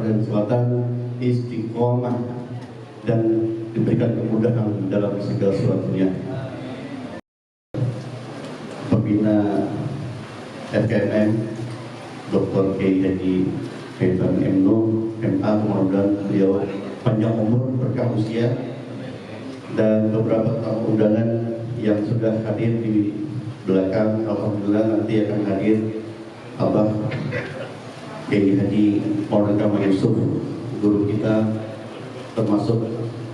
dan selatan istiqomah dan diberikan kemudahan dalam segala sesuatunya. Pembina FKMM Dr. Kiai Haji Haitham M. Nur MA, mudah-mudahan beliau panjang umur, berkah usia, dan beberapa tamu undangan yang sudah hadir di belakang. Alhamdulillah nanti akan hadir Abah Kiai Haji Maulana Yusuf, guru kita, termasuk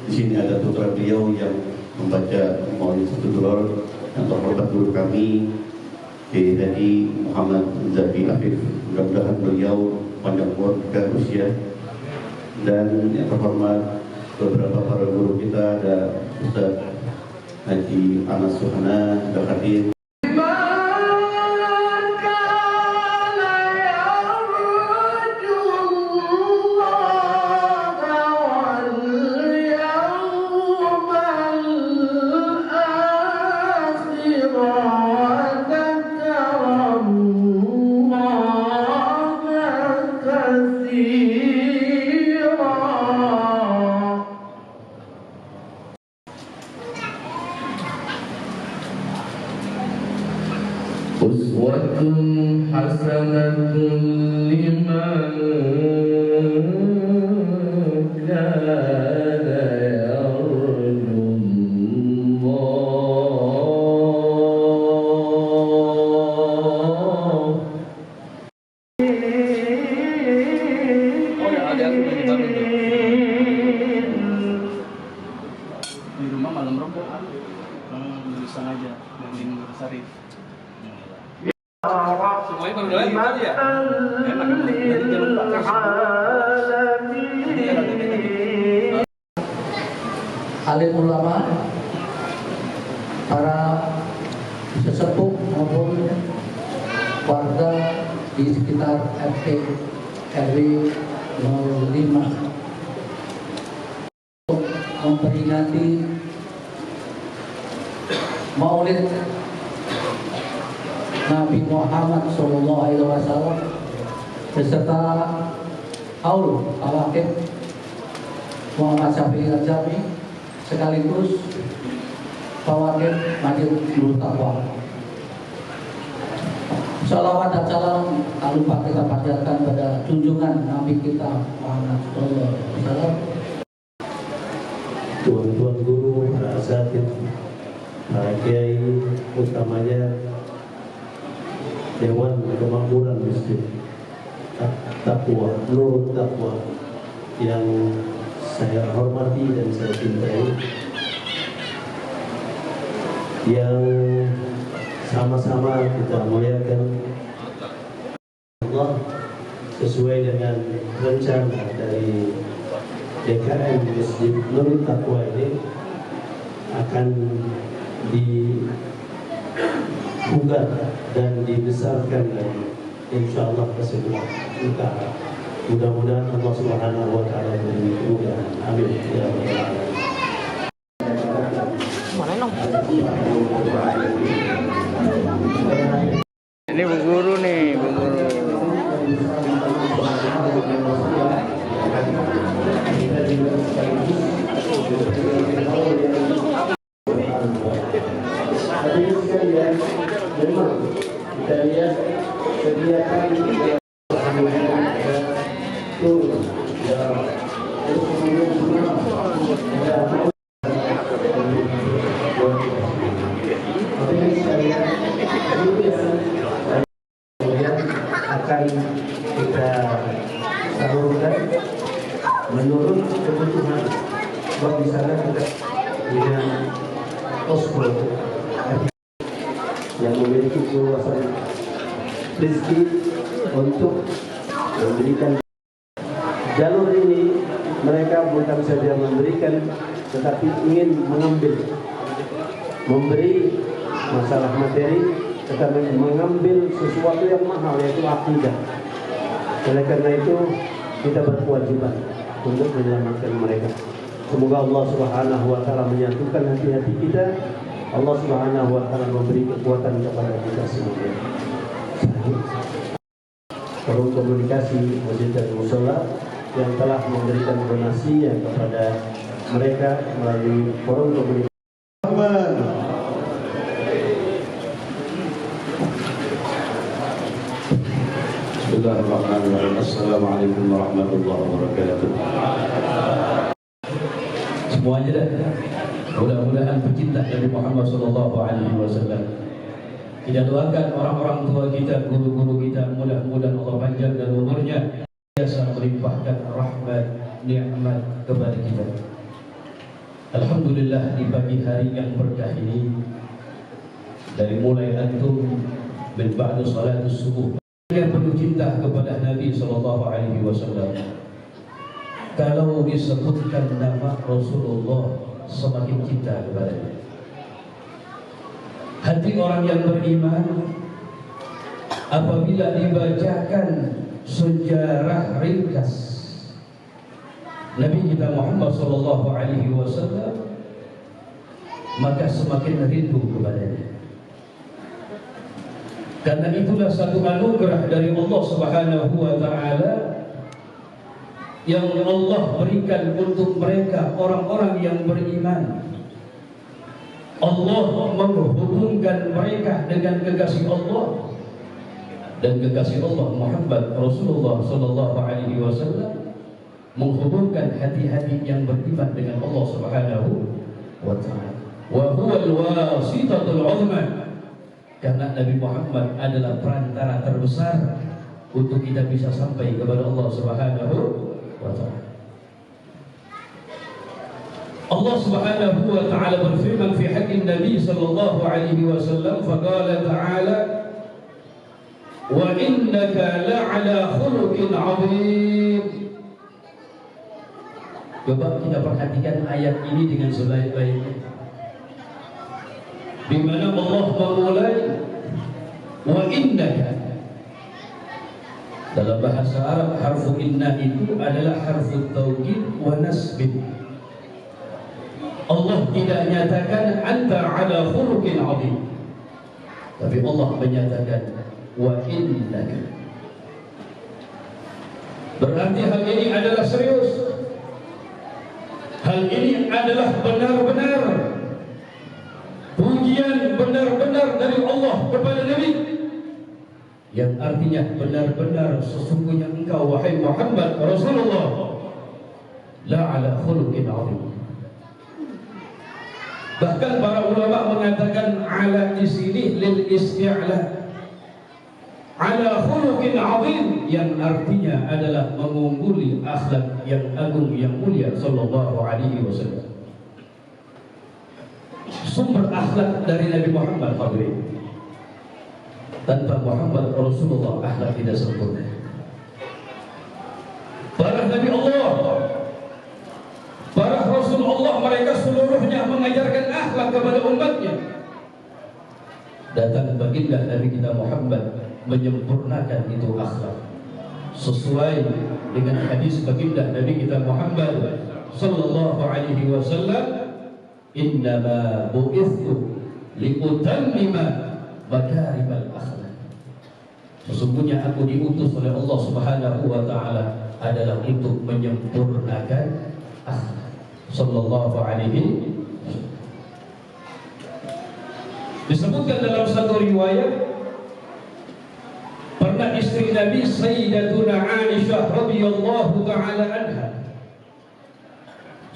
di sini ada putra beliau yang membaca Maulid Sutuduror yang terhormat guru kami Kiai Haji Muhammad Zafi Afif. Mudah-mudahan beliau panjang umur dan usia, dan yang terhormat beberapa para guru kita, ada Ustaz Haji Anas Suhana sudah hadir. Uswatun hasanatun liman kana di rumah malam rokok, bisa aja gantiin Sarif. Semuanya kalau doang ya enak kan, jadi jangan lupa alim ulama, para sesepuh maupun warga di sekitar RT RW 05 memperingati Maulid Nabi Muhammad SAW beserta haul Al-Wakil Muhammad Syafi'i Al-Jami sekaligus Fawakil Majid Nurul Taqwa. Salawat dan salam tak lupa kita panjatkan pada junjungan Nabi kita Muhammad SAW. Tuan-tuan guru, para asatidz, para kiai, utamanya Dewan Kemakmuran Masjid Taqwa, Nurul Taqwa yang saya hormati dan saya cintai, yang sama-sama kita muliakan Allah sesuai dengan rencana dari DKM Masjid Nurul Taqwa ini akan dibugar dan dibesarkan lagi, insya Allah keseluruhan kita. Mudah-mudahan Allah Subhanahu Wa Taala memberi kemudahan. Amin. Ya Rabbal Alamin. Ini Bu Guru nih, Bu Guru. Kita lihat kegiatan akan kita salurkan menurut kebutuhan. Sebab di sana kita dengan posko yang memiliki keluasan rezeki untuk memberikan jalur ini. Mereka bukan saja memberikan, tetapi ingin memberi masalah materi, tetapi mengambil sesuatu yang mahal, yaitu akidah. Oleh karena itu kita berkewajiban untuk menyelamatkan mereka. Semoga Allah Subhanahu Wa Taala menyatukan hati-hati kita. Allah Subhanahu Wa Taala memberi kekuatan kepada kita semua. Forum komunikasi Masjid dan Mushola yang telah memberikan donasi kepada mereka melalui forum komunikasi. Bismillahirrahmanirrahim. Assalamualaikum warahmatullahi wabarakatuh. Semuanya dah. Mudah-mudahan pecinta Nabi Muhammad SAW. Kita doakan orang-orang tua kita, guru-guru kita, mudah-mudahan Allah panjang dan umurnya, biasa melimpahkan rahmat, nikmat kepada kita. Alhamdulillah, di pagi hari yang berkah ini, dari mulai antum min ba'da salatus subuh, yang penuh cinta kepada Nabi SAW. Kalau disebutkan nama Rasulullah, semakin cinta kepadanya. Hati orang yang beriman apabila dibacakan sejarah ringkas Nabi kita Muhammad SAW, maka semakin rindu kepadanya. Karena itulah satu anugerah dari Allah Subhanahu wa Ta'ala yang Allah berikan untuk mereka orang-orang yang beriman. Allah menghubungkan mereka dengan kekasih Allah, dan kekasih Allah Muhammad Rasulullah sallallahu alaihi wasallam menghubungkan hati-hati yang beriman dengan Allah Subhanahu wa Ta'ala. Wa huwal wasitatul 'uzma, karena Nabi Muhammad adalah perantara terbesar untuk kita bisa sampai kepada Allah Subhanahu wa Ta'ala. Allah Subhanahu wa Ta'ala berfirman fi haqqin Nabi sallallahu alaihi wasallam, faqala ta'ala wa innaka la'ala khuluqin 'azim. Coba kita perhatikan ayat ini dengan sebaik-baiknya, di mana Allah memulai wa innaka. Dalam bahasa Arab, harfu inna itu adalah harfu taukid wa nasbin. Allah tidak nyatakan anta ala khuluqin 'azim, tapi Allah menyatakan wa innaka. Berarti hal ini adalah serius. Hal ini adalah benar-benar pujian benar-benar dari Allah kepada Nabi, yang artinya benar-benar sesungguhnya engkau wahai Muhammad Rasulullah la ala khuluqin 'azim. Bahkan para ulama mengatakan ala di sini lil isti'la, ala khuluqin 'azim, yang artinya adalah mengungguli akhlak yang agung yang mulia sallallahu alaihi wasallam. Sumber akhlak dari Nabi Muhammad hadirin. Tanpa Muhammad Rasulullah akhlak tidak sempurna. Para Nabi Allah, para Rasul Allah, mereka seluruhnya mengajarkan akhlak kepada umatnya. Datang baginda Nabi kita Muhammad menyempurnakan itu akhlak sesuai dengan hadis baginda Nabi kita Muhammad sallallahu alaihi wasallam, innama bu'ithu liutammima makarimal akhlak. Sesungguhnya aku diutus oleh Allah Subhanahu wa Ta'ala adalah untuk menyempurnakan akhlak. Sallallahu alaihi. Disebutkan dalam satu riwayat, pernah istri Nabi Sayyidatuna Aisyah radhiyallahu taala anha,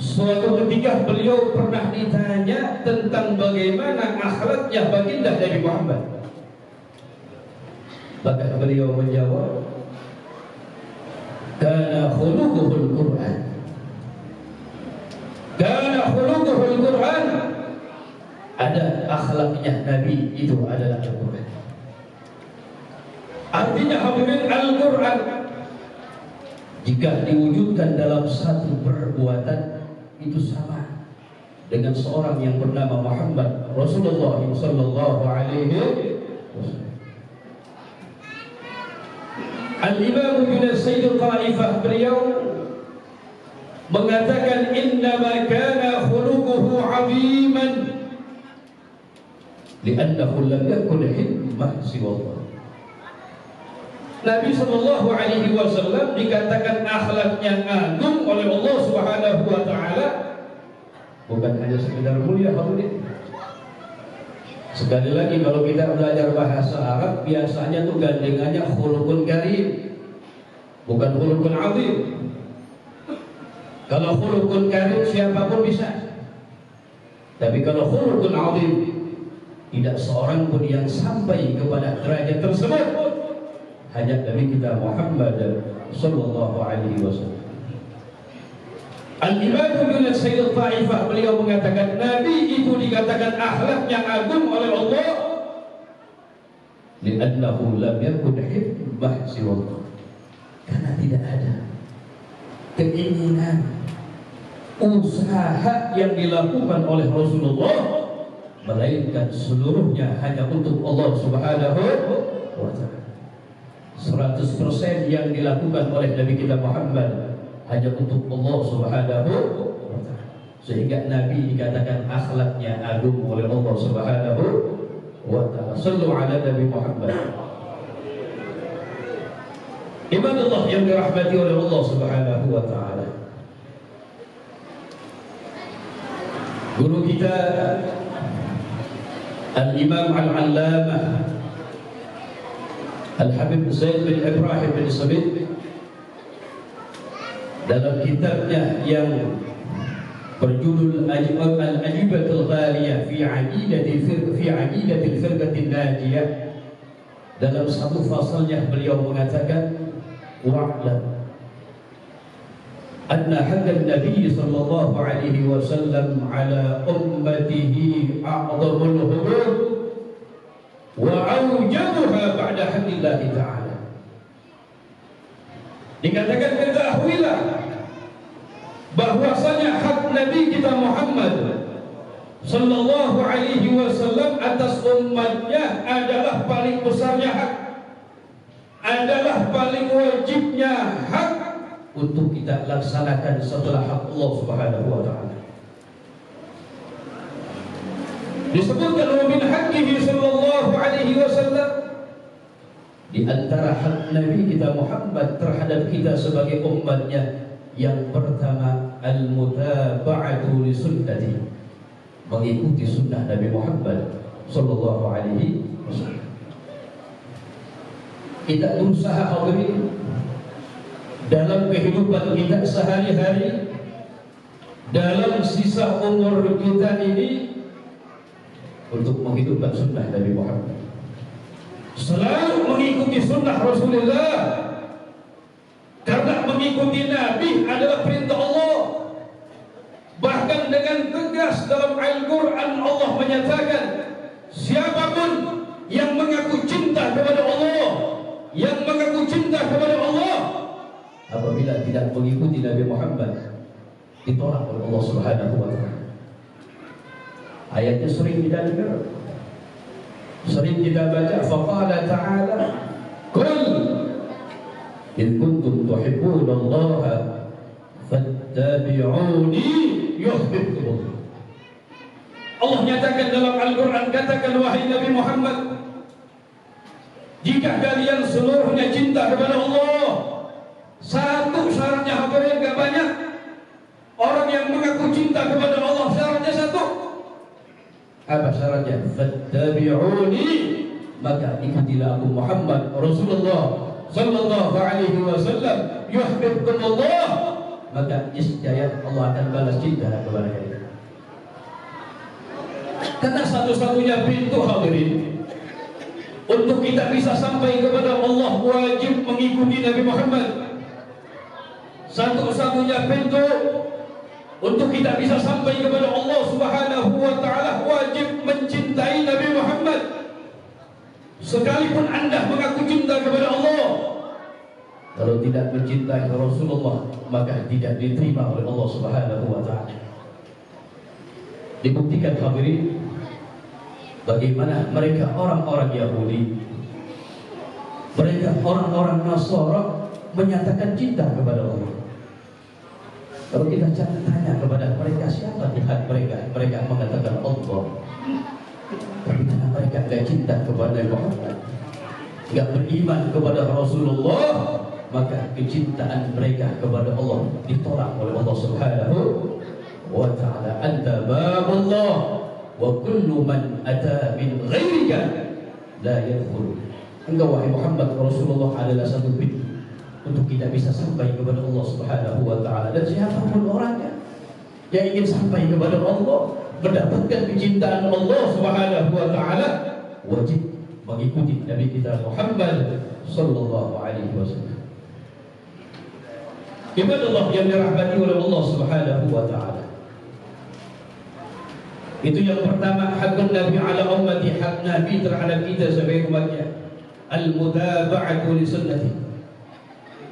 suatu ketika beliau pernah ditanya tentang bagaimana akhlaknya baginda Nabi Muhammad. Maka beliau menjawab, kana khuluquhul Qur'an. Kana khuluquhul Qur'an, ada akhlaknya Nabi itu adalah Al-Quran. Artinya hadirin, Al-Quran jika diwujudkan dalam satu perbuatan itu sama dengan seorang yang bernama Muhammad Rasulullah sallallahu alaihi wasallam. Al-Imam bin Sayyid Taifah beliau mengatakan innama kana khuluquhu 'aziman li'annahu lam yakun himmah siwa Allah. Nabi Shallallahu Alaihi Wasallam dikatakan akhlaknya agung oleh Allah Subhanahu Wa Taala, bukan hanya sekedar mulia, hadirin. Sekali lagi, kalau kita belajar bahasa Arab, biasanya tuh gandengannya khuluqun karim, bukan khuluqun azim. Kalau khuluqun karim siapapun bisa, tapi kalau khuluqun azim, tidak seorang pun yang sampai kepada derajat tersebut, hanya Nabi kita Muhammad sallallahu alaihi wasallam. Al-Imam Ibnu Sayyid Taifah, beliau mengatakan Nabi itu dikatakan akhlaknya agung oleh Allah li'annahu lam yakun hibbah siwallah, karena tidak ada keinginan, usaha yang dilakukan oleh Rasulullah, melainkan seluruhnya hanya untuk Allah Subhanahu wa Ta'ala. 100% yang dilakukan oleh Nabi kita Muhammad hanya untuk Allah Subhanahu wa Ta'ala, sehingga Nabi dikatakan akhlaknya agung oleh Allah Subhanahu wa Ta'ala. Sallu ala Nabi Muhammad. Ibadallah yang dirahmati oleh Allah Subhanahu wa Ta'ala, guru kita Al-Imam Al-Allamah Al-Habib Zaid bin Ibrahim bin Sabit dalam kitabnya yang berjudul Al-Ajibatul Ghaliyah fi Aqidatil Firqatin Najiyah, dalam satu fasalnya beliau mengatakan wa'lam anna haqqa Nabi sallallahu alaihi wasallam ala ummatihi a'dhamul hudud wa awjabuha ba'da haqqillah ta'ala. Dikatakan ketahuilah bahwasanya hak Nabi kita Muhammad sallallahu alaihi wasallam atas umatnya adalah paling besarnya hak, adalah paling wajibnya hak untuk kita laksanakan setelah hak Allah Subhanahu wa Ta'ala. Disebutkan wa min haqqihi sallallahu alaihi wasallam, di antara hak Nabi kita Muhammad terhadap kita sebagai umatnya, yang pertama al-mutaba'atu li sunnati, mengikuti sunnah Nabi Muhammad sallallahu alaihi wasallam. Kita berusaha hadirin dalam kehidupan kita sehari-hari, dalam sisa umur kita ini, untuk menghidupkan sunnah Nabi Muhammad, selalu mengikuti sunnah Rasulullah, karena mengikuti Nabi adalah perintah Allah. Bahkan dengan tegas dalam Al-Quran Allah menyatakan, siapapun yang mengaku cinta kepada Allah, yang mengaku cinta kepada Allah, apabila tidak mengikuti Nabi Muhammad, ditolak oleh Allah Subhanahu wa Ta'ala. Ayatnya sering kita dengar, sering kita baca. Faqala ta'ala qul in kuntum tuhibbuna Allah fattabi'uni yuhibbukum. Allah nyatakan dalam Al-Quran, katakan wahai Nabi Muhammad, jika kalian seluruhnya cinta kepada Allah, satu syaratnya hadirin, gak banyak orang yang mengaku cinta kepada Allah, syaratnya satu. Apa syaratnya? Fattabi'uni, maka ikutilah aku Muhammad Rasulullah sallallahu alaihi wasallam. Yuhibbukum Allah, maka niscaya Allah akan balas cinta kepada kalian. Karena satu-satunya pintu hadirin untuk kita bisa sampai kepada Allah, wajib mengikuti Nabi Muhammad. Satu-satunya pintu untuk kita bisa sampai kepada Allah Subhanahu wa Ta'ala, wajib mencintai Nabi Muhammad. Sekalipun Anda mengaku cinta kepada Allah, kalau tidak mencintai Rasulullah, maka tidak diterima oleh Allah Subhanahu wa Ta'ala. Dibuktikan hadirin bagaimana mereka orang-orang Yahudi, mereka orang-orang Nasara menyatakan cinta kepada Allah. Kalau kita tanya kepada mereka, siapa Tuhan mereka, mereka mengatakan Allah. Tapi karena mereka tidak cinta kepada Muhammad, nggak beriman kepada Rasulullah, maka kecintaan mereka kepada Allah ditolak oleh Allah Subhanahu wa ta'ala. Anta babullah wa kullu man ata min ghairika la yadkhul. Engkau wahai Muhammad Rasulullah adalah satu pintu untuk kita bisa sampai kepada Allah Subhanahu wa ta'ala. Dan siapapun orangnya yang ingin sampai kepada Allah, mendapatkan kecintaan Allah Subhanahu wa ta'ala, wajib mengikuti Nabi kita Muhammad sallallahu alaihi wasallam. Ibadallah yang dirahmati oleh Allah Subhanahu wa ta'ala. Itu yang pertama, hakun Nabi ala ummati, hak Nabi terhadap kita sebagai umatnya. Al-mutaba'atu li sunnati,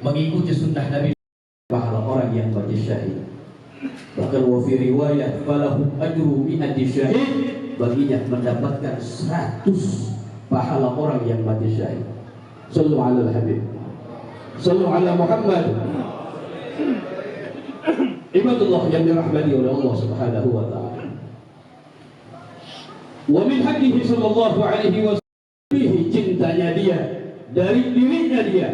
mengikuti sunnah Nabi. Pahala orang yang mati syahid. Bahkan wa fi riwayat falahu ajru mi'ati syahid, baginya mendapatkan 100 pahala orang yang mati syahid. Sallu ala al-habib, sallu ala Muhammad. Ibadullah yang dirahmati oleh Allah Subhanahu wa ta'ala. Wa min hadihi sallallahu alaihi wasallam, melebihi cintanya dia dari dirinya dia,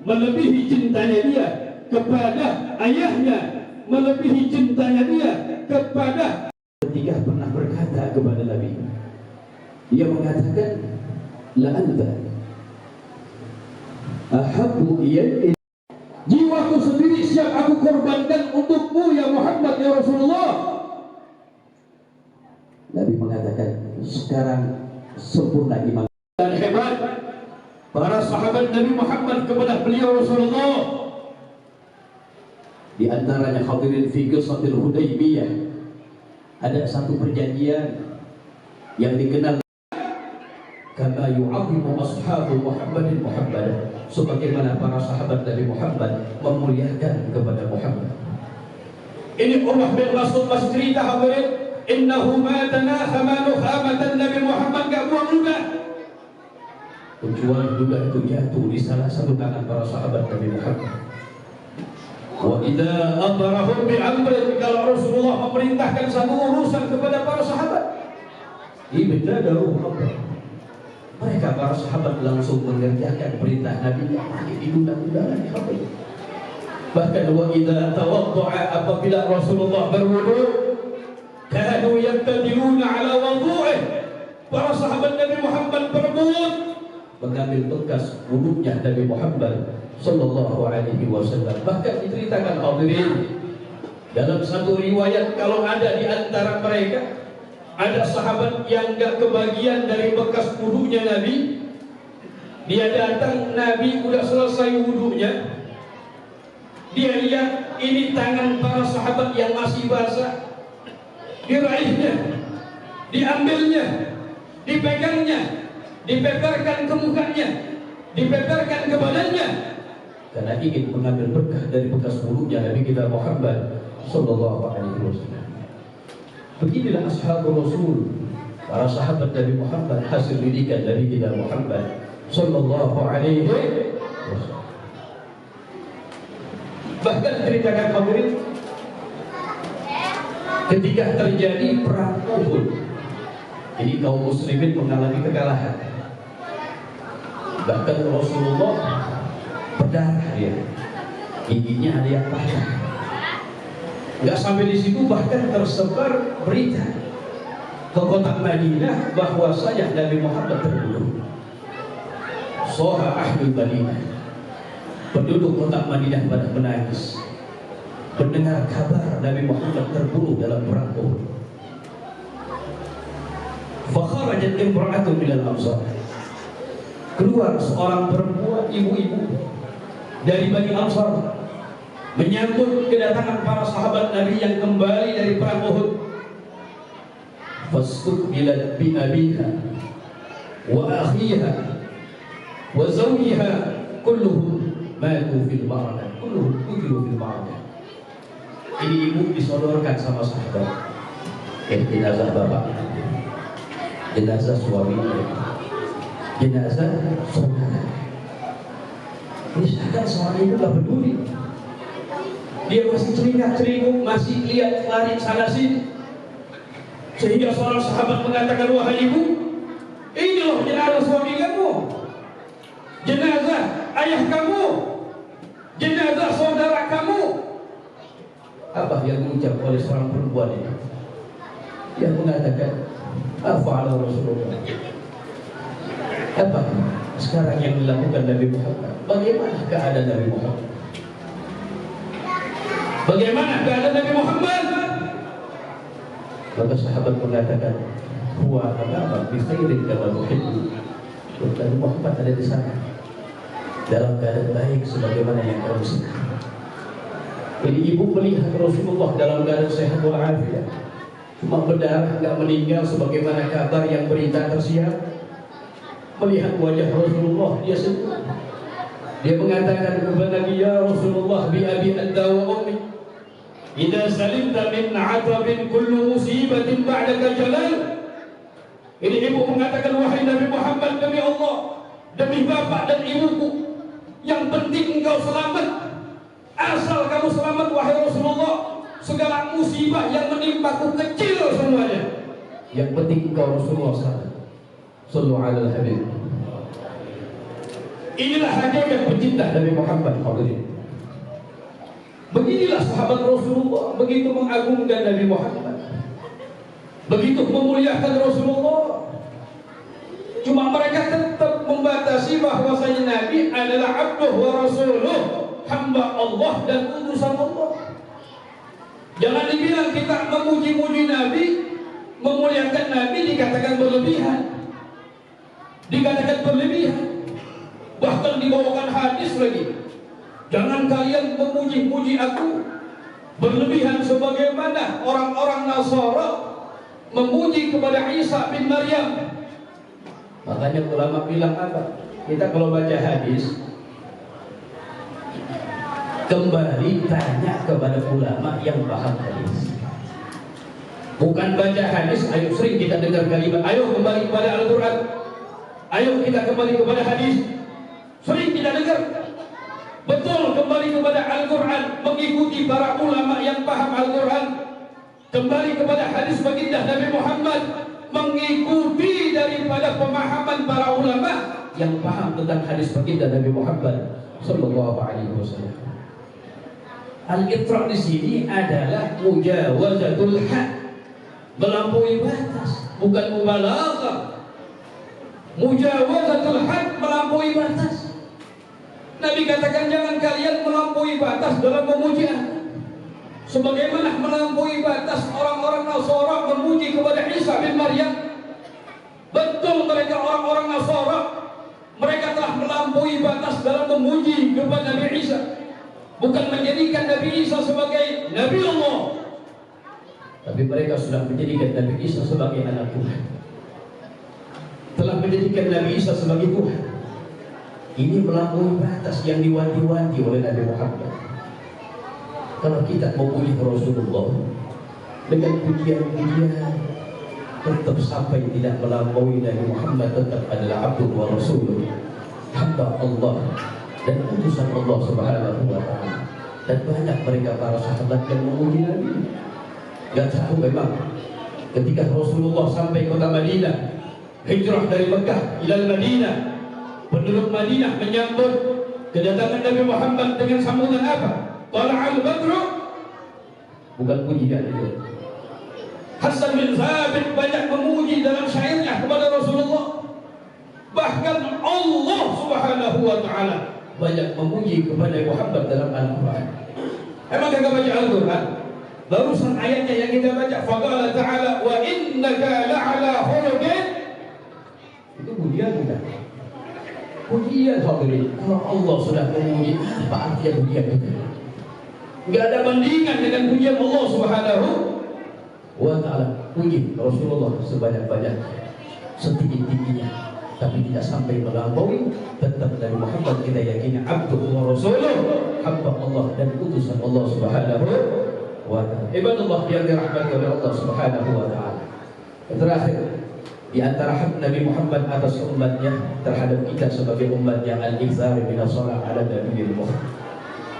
melebihi cintanya dia kepada ayahnya, melebihi cintanya dia kepada. Ketika pernah berkata kepada Nabi, dia mengatakan, la anta ahabbu ilayya, jiwaku sendiri siap aku korbankan untukmu ya Muhammad ya Rasulullah. Nabi mengatakan, sekarang sempurna iman dan hebat para sahabat Nabi Muhammad kepada beliau Rasulullah. Di antaranya hadirin fi qissatil Hudaybiyah, ada satu perjanjian yang dikenal kama yu'azzimu ashabu Muhammadin Muhammad, sebagaimana para sahabat Nabi Muhammad memuliakan kepada Muhammad. Ini Urwah bin Mas'ud masih cerita, hadirin, innahu ma tanaha nukhamatan Nabi Muhammad, gak buang luka, kecuali juga itu jatuh di salah satu tangan para sahabat Nabi Muhammad. Wa idza amarahum bi amrin, kalau Rasulullah memerintahkan satu urusan kepada para sahabat, ibtadaru Muhammad, mereka para sahabat langsung mengerjakan perintah Nabi yang pakai diundang-undangan. Bahkan wa idza tawadda'a, apabila Rasulullah berwudu, kanu yattadiluna ala wudu'ih, para sahabat Nabi Muhammad berbut mengambil bekas wudunya Nabi Muhammad sallallahu alaihi wasallam. Bahkan diceritakan hadirin dalam satu riwayat, kalau ada di antara mereka ada sahabat yang gak kebagian dari bekas wudunya Nabi, dia datang, Nabi udah selesai wudunya, dia lihat ini tangan para sahabat yang masih basah, diraihnya, diambilnya, dipegangnya, dipeperkan ke mukanya, dipeperkan ke badannya, karena ingin mengambil berkah dari bekas wudunya Nabi kita Muhammad sallallahu alaihi wasallam. Beginilah ashabul Rasul, para sahabat Nabi Muhammad, hasil didikan Nabi kita Muhammad sallallahu alaihi wasallam. Bahkan ceritakan hadirin, ketika terjadi perang Uhud, jadi kaum muslimin mengalami kekalahan. Bahkan Rasulullah berdarah, dia giginya ada yang patah. Enggak sampai di situ, bahkan tersebar berita ke kota Madinah bahwasanya Nabi Muhammad terbunuh. Soha ahli Madinah, penduduk kota Madinah pada menangis mendengar kabar Nabi Muhammad terbunuh dalam perang Uhud. Fakharajat imra'atun minal ansar, keluar seorang perempuan, ibu-ibu dari Bani Ansar, menyambut kedatangan para sahabat Nabi yang kembali dari perang Uhud. Fastuqbilat bi abiha wa akhiha wa zawjiha, kulluhum matu fil ma'raka, kulluhum qutilu fil ma'raka. Ini ibu disodorkan sama sahabat, jenazah bapak, jenazah suami, jenazah saudara. Ini sedangkan seorang ibu gak peduli, dia masih celingak-celinguk, masih lihat lari sana sini, sehingga seorang sahabat mengatakan, wahai ibu, ini loh jenazah suami kamu. jenazah ayah kamu, jenazah saudara kamu. Apa yang diucap oleh seorang perempuan ini? Yang mengatakan, afa'ala Rasulullah. Apa sekarang yang dilakukan Nabi Muhammad? Bagaimana keadaan Nabi Muhammad? Bagaimana keadaan Nabi Muhammad? Maka sahabat mengatakan, huwa amama bi khairin kama tuhibbu. Nabi Muhammad ada di sana dalam keadaan baik sebagaimana yang kamu suka. Jadi ibu melihat Rasulullah dalam keadaan sehat walafiat, cuma berdarah, enggak meninggal sebagaimana kabar yang berita tersiar. Melihat wajah Rasulullah, dia senang. Dia mengatakan kepada Nabi, ya Rasulullah, bi abi anta wa ummi, idza salimta min 'atabin kullu musibatin ba'daka jalal. Ini ibu mengatakan, wahai Nabi Muhammad, demi Allah, demi bapak dan ibuku, yang penting engkau selamat. Asal kamu selamat, wahai Rasulullah, segala musibah yang menimpaku kecil semuanya. Yang penting engkau Rasulullah selamat. Sallu ala al-habib. Inilah hakikat pecinta Nabi Muhammad. Beginilah sahabat Rasulullah, begitu mengagungkan Nabi Muhammad, begitu memuliakan Rasulullah. Cuma mereka tetap membatasi bahwasanya Nabi adalah abduh wa rasuluh, hamba Allah dan utusan Allah. Jangan dibilang kita memuji-muji Nabi, memuliakan Nabi dikatakan berlebihan. Dikatakan berlebihan, bahkan dibawakan hadis lagi. Jangan kalian memuji-muji aku berlebihan sebagaimana orang-orang Nasara memuji kepada Isa bin Maryam. Makanya ulama bilang apa? Kita kalau baca hadis, kembali tanya kepada ulama yang paham hadis. Bukan baca hadis, ayo sering kita dengar kalimat, ayo kembali kepada Al-Quran. Ayo kita kembali kepada hadis. Sering kita dengar. Betul, kembali kepada Al-Quran, mengikuti para ulama yang paham Al-Quran. Kembali kepada hadis baginda Nabi Muhammad, mengikuti daripada pemahaman para ulama yang paham tentang hadis baginda Nabi Muhammad sallallahu alaihi wasallam. Al-itra di sini adalah mujawazatul had, melampaui batas, bukan mubalaghah. Mujawazatul had, melampaui batas. Nabi katakan jangan kalian melampaui batas dalam memuji aku, sebagaimana melampaui batas orang-orang Nasara memuji kepada Isa bin Maryam. Betul, mereka orang-orang Nasara, mereka telah melampaui batas dalam memuji kepada Nabi Isa, bukan menjadikan Nabi Isa sebagai Nabi Allah, tapi mereka sudah menjadikan Nabi Isa sebagai anak Tuhan, telah menjadikan Nabi Isa sebagai Tuhan. Ini melampaui batas yang diwanti-wanti oleh Nabi Muhammad. Kalau kita memuji Rasulullah dengan pujian-pujian, tetap sampai tidak melampaui Nabi Muhammad, tetap adalah abdu wa rasul, hamba Allah dan utusan Allah Subhanahu wa ta'ala. Dan banyak mereka para sahabat yang memuji Nabi. Gak tahu memang ketika Rasulullah sampai kota Madinah, hijrah dari Mekah ila Madinah, penduduk Madinah menyambut kedatangan Nabi Muhammad dengan sambutan apa? Tala'al badru. Bukan pujian itu. Hasan bin Thabit banyak memuji dalam syairnya kepada Rasulullah. Bahkan Allah Subhanahu wa ta'ala banyak memuji kepada Muhammad dalam Al-Quran. Emang kagak baca Al-Quran? Barusan ayatnya yang kita baca, faqala ta'ala wa innaka la'ala khuluqin. Itu pujian kita. Pujian hadirin. Kalau Allah sudah memuji, apa artinya pujian itu? Enggak ada bandingan dengan pujian Allah Subhanahu wa ta'ala. Puji Rasulullah sebanyak-banyaknya, setinggi-tingginya, tapi tidak sampai melampaui. Tetap dari Muhammad kita yakini abduh wa rasuluh, hamba Allah dan utusan Allah Subhanahu wa ta'ala. Ibadallah yang dirahmati oleh Allah Subhanahu wa ta'ala. Terakhir, di antara hak Nabi Muhammad atas umatnya terhadap kita sebagai umat yang al-iktsar min as-shalah ala nabiyil muhammad.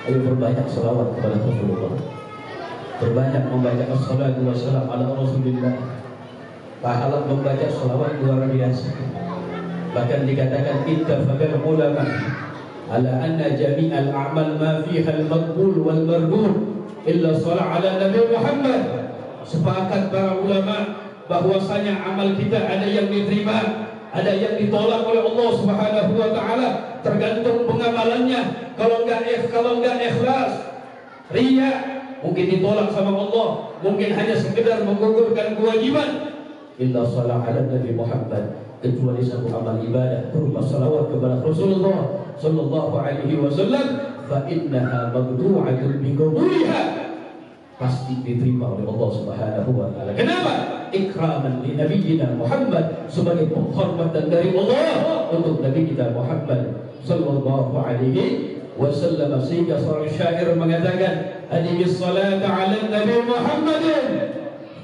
Ayo berbanyak selawat kepada Rasulullah. Berbanyak membaca as-salatu wassalam ala Rasulillah. Pahala membaca selawat luar biasa. Bahkan dikatakan ittafaqal ulama ala anna jami'al a'mal ma fiha al-maqbul wal mardud illa shalah ala Nabi Muhammad. Sepakat para ulama bahwasanya amal kita ada yang diterima, ada yang ditolak oleh Allah Subhanahu wa taala, tergantung pengamalannya. Kalau enggak ikhlas, riya, mungkin ditolak sama Allah, mungkin hanya sekedar menggugurkan kewajiban. Illa shalah ala Nabi Muhammad, kecuali satu amal ibadah berupa salawat kepada Rasulullah sallallahu alaihi wasallam, fa innaha maqtu'atun bi qabuliha, pasti diterima oleh Allah Subhanahu wa taala. Kenapa? Ikraman li nabiyina Muhammad, sebagai penghormatan dari Allah untuk Nabi kita Muhammad sallallahu alaihi wasallam. Sehingga seorang syair mengatakan, "Adibis salata 'ala Nabi Muhammadin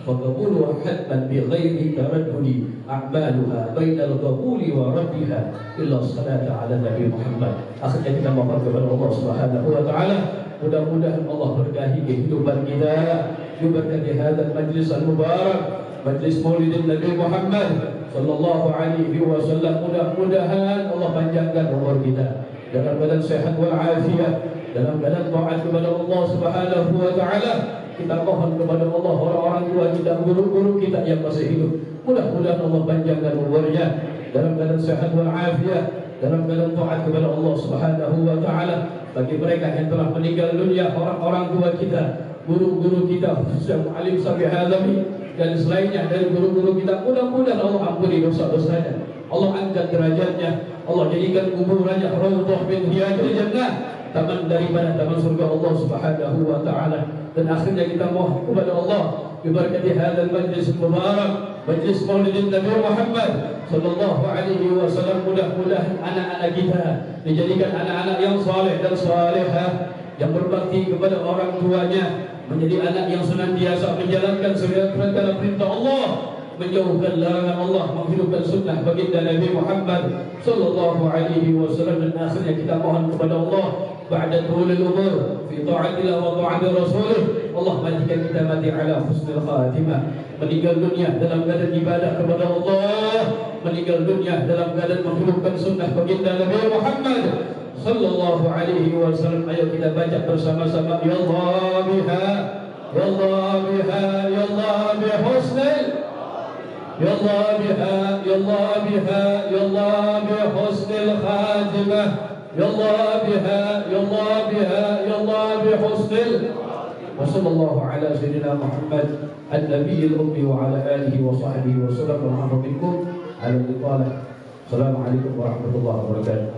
faqabuluha hatman bi ghairi taraddudi, a'maluha bainal qabuli wa rabbiha illa salata 'ala Nabi Muhammad." Akhirnya kita mohon kepada Allah Subhanahu wa taala, mudah-mudahan Allah berkahi kehidupan kita, diberkati hadzal majlis al-mubarak, majlis Maulidin Nabi Muhammad sallallahu alaihi wasallam. Mudah-mudahan Allah panjangkan umur kita dalam keadaan sehat wal afiat, dalam keadaan taat kepada Allah Subhanahu wa taala. Kita mohon kepada Allah orang-orang tua kita, guru-guru kita yang masih hidup, mudah-mudahan Allah panjangkan umurnya dalam keadaan sehat wal afiat, dalam keadaan taat kepada Allah Subhanahu wa taala. Bagi mereka yang telah meninggal dunia, orang-orang tua kita, guru-guru kita, khususnya Mu'alim Sabi Hazami dan selainnya dari guru-guru kita, mudah-mudahan Allah ampuni dosa-dosanya, Allah angkat derajatnya, Allah jadikan kuburannya raudhah min riyadil jannah, taman daripada taman surga Allah Subhanahu wa taala. Dan akhirnya kita mohon kepada Allah, diberkati hadzal majlis mubarak, majlis Maulidin Nabi Muhammad sallallahu alaihi wasallam. Mudah-mudahan anak-anak kita dijadikan anak-anak yang saleh dan salehah, yang berbakti kepada orang tuanya, menjadi anak yang senantiasa menjalankan segala perintah Allah, menjauhkan larangan Allah, menghidupkan sunnah baginda Nabi Muhammad sallallahu alaihi wasallam. Dan akhirnya kita mohon kepada Allah, ba'da tulul umur fi ta'atillah wa ta'ati rasulih, Allah matikan kita mati ala husnul khatimah, meninggal dunia dalam keadaan ibadah kepada Allah, meninggal dunia dalam keadaan menghidupkan sunnah baginda Nabi Muhammad sallallahu alaihi wasallam. Ayo kita baca bersama-sama, ya Allah biha, ya Allah biha, ya Allah bihusnil, ya Allah biha, ya Allah biha, ya Allah bihusnil khatimah, ya Allah biha, ya Allah biha, ya Allah bihusnil. Wa sallallahu ala sayyidina Muhammad an-nabiyil ummi wa ala alihi wa sahbihi wa sallam. Wa rahmatullahi ala al-iqalah. Assalamualaikum warahmatullahi wabarakatuh.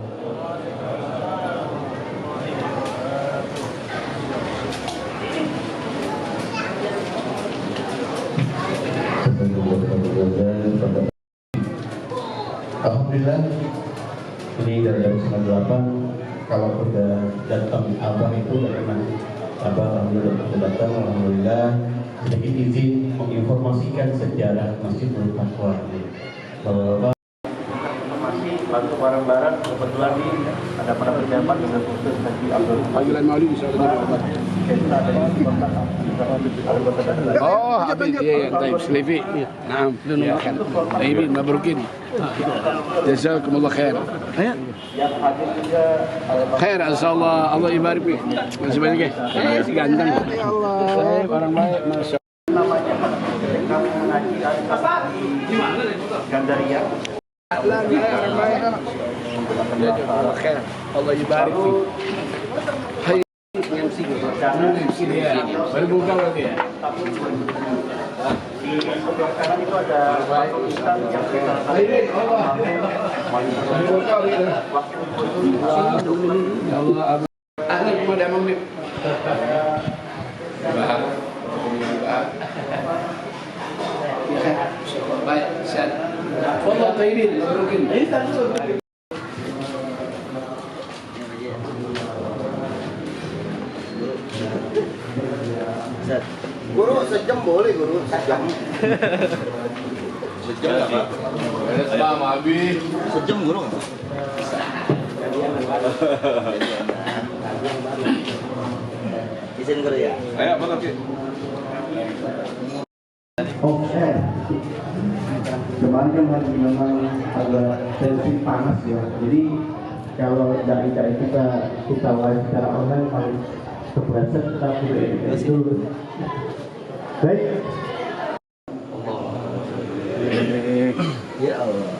Alhamdulillah, ini dari jam 9:30. Kalau sudah datang abang itu bagaimana? Abang alhamdulillah sudah datang, alhamdulillah. Sedikit izin menginformasikan sejarah Masjidul Taqwa. Bantu bareng-bareng, kebetulan nih ada para pejabat dengan khusus Haji Abdul panggilan Maulid bisa Oh, Habib, iya, طيب سليفي نعم يا خير طيبين مبروكين جزاكم الله خير خير ان شاء الله الله يبارك فيك masih banyak ya ganteng Allah orang baik masya namanya kami mengaji Gandaria lagi orang baik Allah khair Allah يبارك فيك baru buka berarti ya. Di sebelah kanan itu ada Pak Ustaz yang kita ahli kepada Mamib. Baik, sehat. Wallah tayyibin, mabrukin. Guru sejam boleh guru sejam. Sejam apa? Ada sama Abi. Sejam guru. Izin guru ya. Ayo, betul. Oke. Kemarin kan hari memang agak tensi panas ya. Jadi kalau dai-dai kita live secara online paling kepleset tapi itu. Baik. Ya Allah.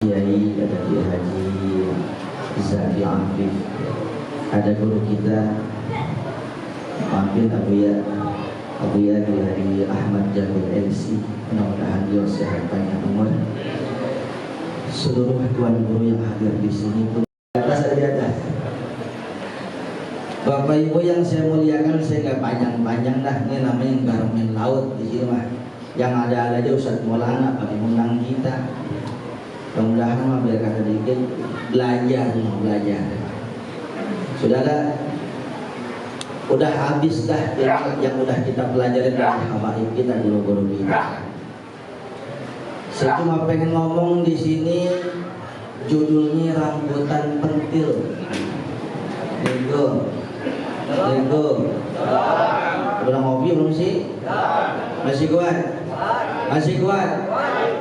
Kiai ada Kiai Haji Zafi Afif, ada guru kita Mampir Abu Ya Kiai Ahmad Jabir MC, mudah-mudahan dia sehat panjang umur. Seluruh tuan guru yang hadir di sini pun atas di atas. Bapak Ibu yang saya muliakan, saya nggak panjang-panjang dah. Ini namanya garmen laut di sini mah. Yang ada aja Ustadz Maulana pakai undang kita. Mudah-mudahan mah biar kata dikit belajar. Saudara, udah habis dah yang udah kita pelajari dari habaib kita, guru-guru kita. Saya cuma pengen ngomong di sini, judulnya rambutan pentil. Lego. Udah ngopi belum sih? Masih kuat? Masih kuat?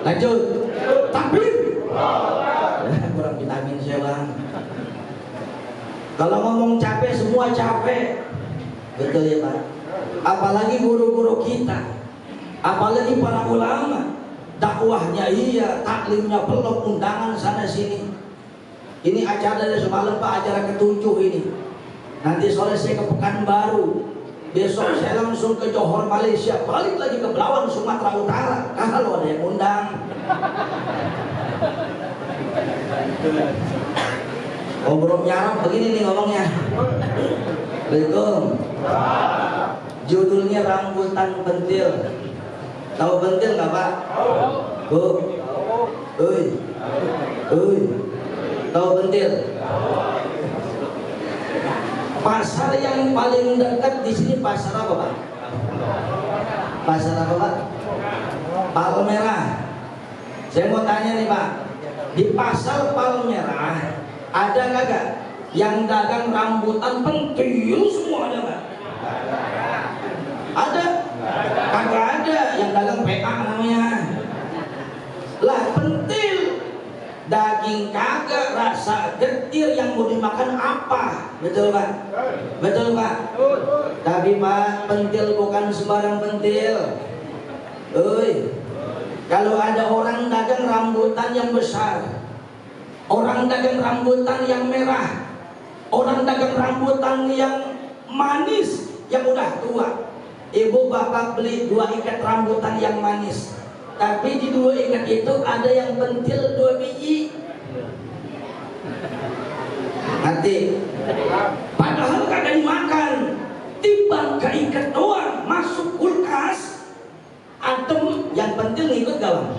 Lanjut. Takbir. Kurang vitamin saya bang. Kalau ngomong capek, semua capek. Betul ya Pak? Apalagi guru-guru kita, apalagi para ulama. Dakwahnya iya, taklimnya belum, undangan sana sini. Ini acara dari semalam Pak, acara ke-7 ini. Nanti sore saya ke Pekanbaru, besok saya langsung ke Johor Malaysia, balik lagi ke Belawan Sumatera Utara. Kalau ada yang undang. Ngobrol nyarap begini nih ngomongnya. Assalamualaikum. Judulnya rambutan pentil. Tahu pentil nggak Pak? Bu. Tahu pentil? Pasar yang paling dekat di sini pasar apa Pak? Pasar apa Pak? Palmerah. Saya mau tanya nih Pak, di pasar Palmerah ada kagak yang dagang rambutan pentil semua ada Pak? Ada? Kagak ada, yang dagang PA namanya. Lah pentil, daging kagak, rasa getir, yang mau dimakan apa? Betul Pak? Betul Pak? Tapi Pak, pentil bukan sembarang pentil. Kalau ada orang dagang rambutan yang besar, orang dagang rambutan yang merah, orang dagang rambutan yang manis, yang udah tua. Ibu bapak beli 2 ikat rambutan yang manis, tapi di 2 ikat itu ada yang pentil 2 biji. Nanti padahal kagak dimakan, timbang keikat doang, masuk kulkas, adem, yang pentil ngikut gawang.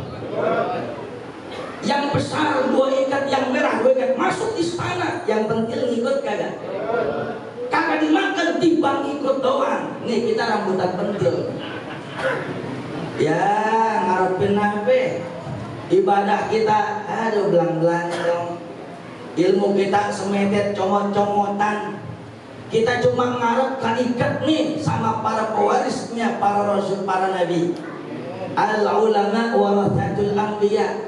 Yang besar 2 ikat, yang merah 2 ikat, masuk istana, yang pentil ngikut kagak. Kagak dimakan, timbang ikut doang. Nih kita rambutan pentil. Ya ngarepin apa? Ibadah kita, aduh belang-belang dong. Ilmu kita semetet comot-comotan. Kita cuma ngarep ikat nih sama para pewarisnya, para rasul, para nabi. Al ulama warathatul anbiya.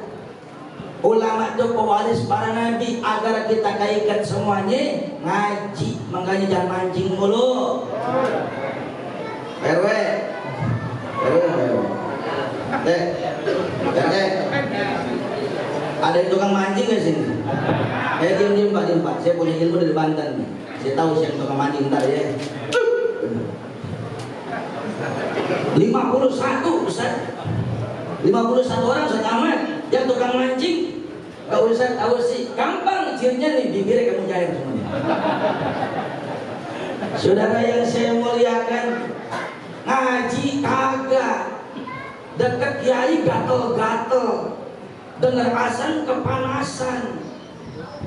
Ulama itu pewaris para nabi, agar kita kaikat semuanya ngaji, makanya jangan mancing mulu. RW. Ada yang tukang mancing nggak sini? Diam Pak, diam Pak. Saya punya ilmu dari Banten nih. Saya tahu siapa tukang mancing ntar ya. 51 Ustaz. 51 orang Ustaz Ahmad yang tukang mancing. Gak usah tahu sih, gampang cirinya nih, bibirnya kamu cair semuanya. Saudara yang saya muliakan, ngaji kagak, deket kiai gatel-gatel, dengar azan kepanasan,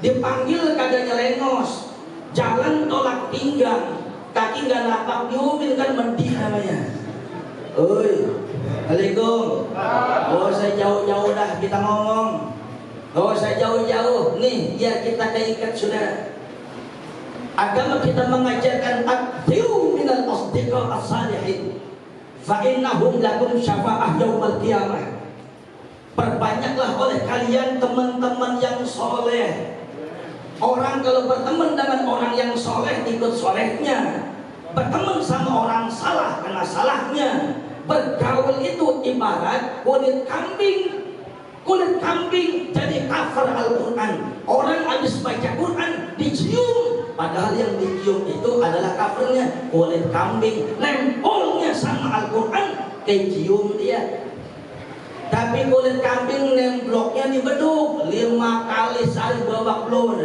dipanggil kagak nyelengos, jalan tolak pinggang, kaki nggak napak diumin kan mendih namanya. Oi, Assalamualaikum. Oh saya jauh-jauh dah kita ngomong. Oh saya jauh-jauh nih biar kita keikat saudara. Agama kita mengajarkan aktiu minal asdiqa as-salihin fa innahum lakum syafa'ah yaumal qiyamah. Perbanyaklah oleh kalian teman-teman yang soleh. Orang kalau berteman dengan orang yang soleh ikut solehnya, berteman sama orang salah kena salahnya. Bergaul itu ibarat kulit kambing. Kulit kambing jadi cover Al-Quran. Orang habis baca Quran dicium, padahal yang dicium itu adalah covernya kulit kambing. Nempolnya sama Al-Quran kecium dia. Tapi kulit kambing nembloknya di beduk 5 kali sehari babak belur.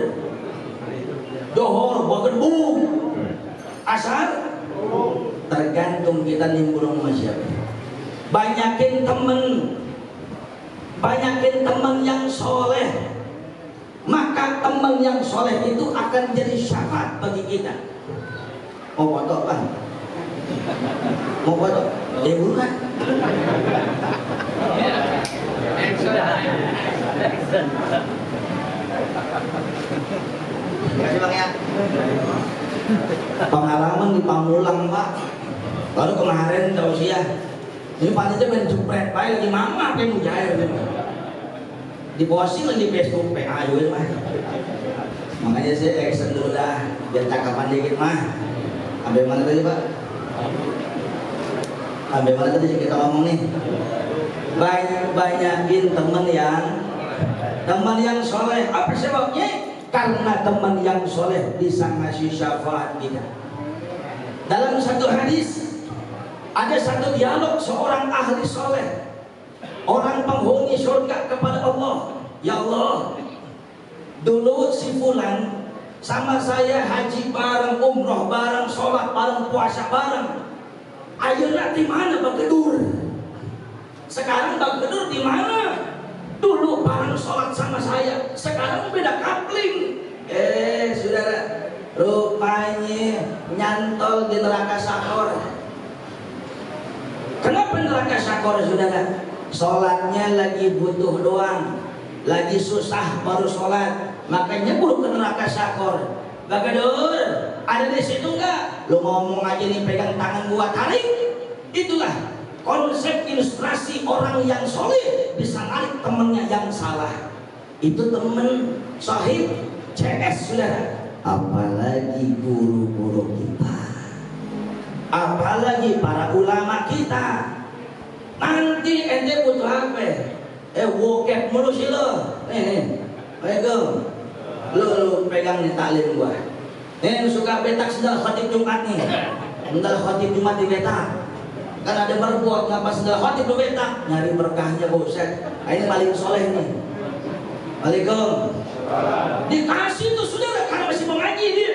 Dohor bawa gedung. Asar tergantung kita nimbrung sama siapa. Banyakin teman yang soleh, maka teman yang soleh itu akan jadi syafaat bagi kita. Mau foto kan? Mau foto? Bukan. Terima kasih Bang ya. Pengalaman di Pamulang Pak. Baru kemarin tausiah. Ini panitia main jepret baik lagi mama kayak mujair gitu. Di posting lagi di Facebook PA juga mah. Makanya saya action dulu dah biar cakapan dikit mah. Sampai mana tadi Pak? Sampai mana tadi kita ngomong nih? Banyakin teman yang soleh. Apa sebabnya? Karena teman yang soleh bisa ngasih syafaat kita. Dalam satu hadis ada satu dialog seorang ahli soleh, orang penghuni surga kepada Allah. Ya Allah, dulu si fulan sama saya haji bareng, umroh bareng, sholat bareng, puasa bareng. Ayeuna di mana Bagedur? Sekarang Bagedur di mana? Dulu bareng sholat sama saya, sekarang beda kapling. Saudara, rupanya nyantol di neraka sakor. Kenapa neraka sakor saudara? Sholatnya lagi butuh doang, lagi susah baru sholat, makanya buruk ke neraka sakor. Bagedor, ada di situ enggak? Lu ngomong aja nih, pegang tangan gua, tarik. Itulah konsep ilustrasi orang yang soleh bisa narik temennya yang salah. Itu temen sahib CS saudara. Apalagi guru-guru kita, apalagi para ulama kita. Nanti ente butuh apa? Wokep mulu sih lo. Nih, pegang. Lu pegang nih taklim gua. Nih suka betak sendal khatib Jumat nih. Sendal khatib Jumat di betak. Kan ada merbuat ngapa sendal khatib lu betak? Nyari berkahnya boset. Ini paling soleh nih. Waalaikumsalam. Dikasih tuh saudara karena masih mengaji dia.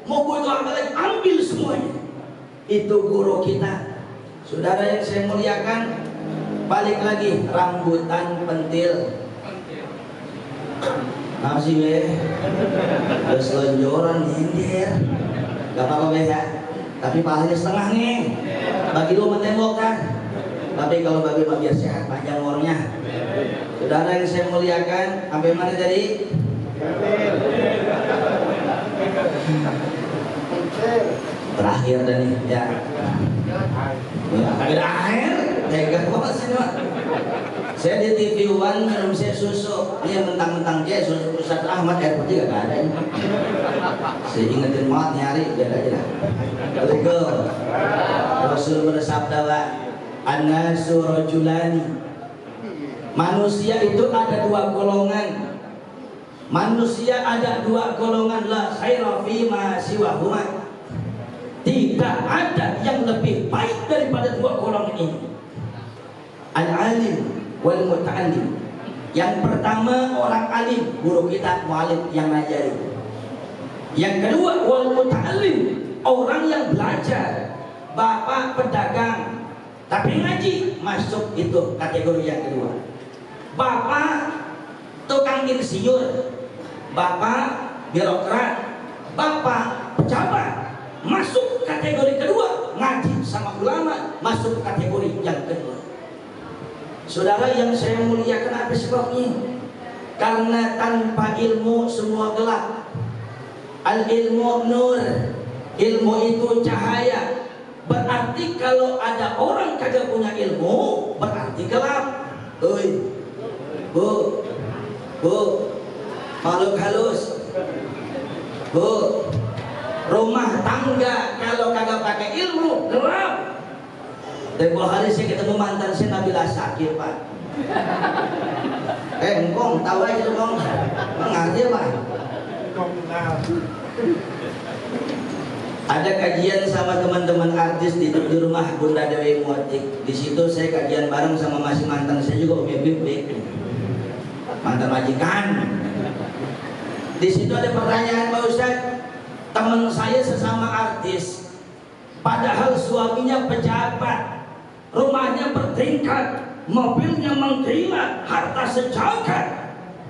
Mau butuh apa lagi? Ambil semuanya. Itu guru kita. Saudara yang saya muliakan, balik lagi rambutan pentil. Masih terus lonjoran nyindir. Gak apa-apa ya. Tapi pahalanya setengah nih. Bagi lu tembok kan. Tapi kalau bagi biar sehat panjang umurnya. Saudara yang saya muliakan, sampai mana tadi? Terakhir dan nih ya. Terakhir akhir, tega banget sih Pak. Saya di TV One minum saya susu, ini mentang-mentang dia susu Ustaz Ahmad air putih gak ada ini. Saya ingetin banget nyari, biar aja lah. Waalaikumsalam. Rasul bersabda, an-nasu rajulani Manusia itu ada dua golongan. Manusia ada dua golongan, la khaira fima siwahuma. Tidak ada yang lebih baik daripada dua golongan ini. Al-alim wal muta'allim. Yang pertama orang alim, guru kita, muallim yang ngajari. Yang kedua wal muta'allim, orang yang belajar. Bapak pedagang tapi ngaji, masuk itu kategori yang kedua. Bapak tukang insinyur, bapak birokrat, bapak pejabat, masuk kategori kedua. Ngaji sama ulama masuk kategori yang kedua. Saudara yang saya muliakan, apa sebabnya? Karena tanpa ilmu semua gelap. Al ilmu nur, ilmu itu cahaya. Berarti kalau ada orang kagak punya ilmu, berarti gelap. Oi, bu, makhluk halus, bu, rumah tangga kalau kagak pakai ilmu gelap. Tempoh hari saya ketemu mantan saya Nabila Sakir, Pak. Engkong, tahu aja dong, mengerti Pak. Ada kajian sama teman-teman artis di rumah Bunda Dewi Muatik. Di situ saya kajian bareng sama masih mantan saya juga, Umi Bibik, mantan majikan. Di situ ada pertanyaan, Pak Ustadz, teman saya sesama artis, padahal suaminya pejabat, rumahnya bertingkat, mobilnya mengkilat, harta sejagat,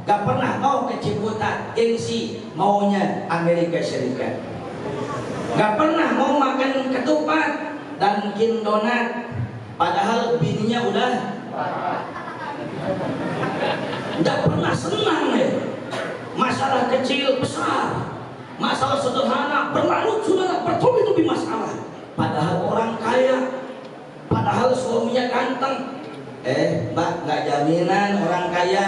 gak pernah mau ke Ciputat, gengsi maunya Amerika Serikat. Gak pernah mau makan ketupat dan Donat, padahal bininya udah gak pernah senang ya. Masalah kecil besar, masalah sederhana berlarut sudah bertubi-tubi masalah. Padahal orang kaya, padahal suaminya ganteng. Mbak, gak jaminan orang kaya.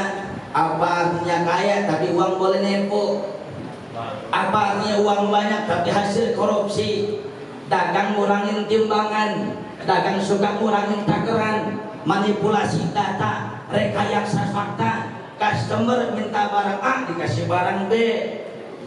Apa artinya kaya tapi uang boleh nepo? Apa artinya uang banyak tapi hasil korupsi? Dagang ngurangin timbangan, dagang suka ngurangin takeran, manipulasi data, rekayasa fakta. Customer minta barang A dikasih barang B,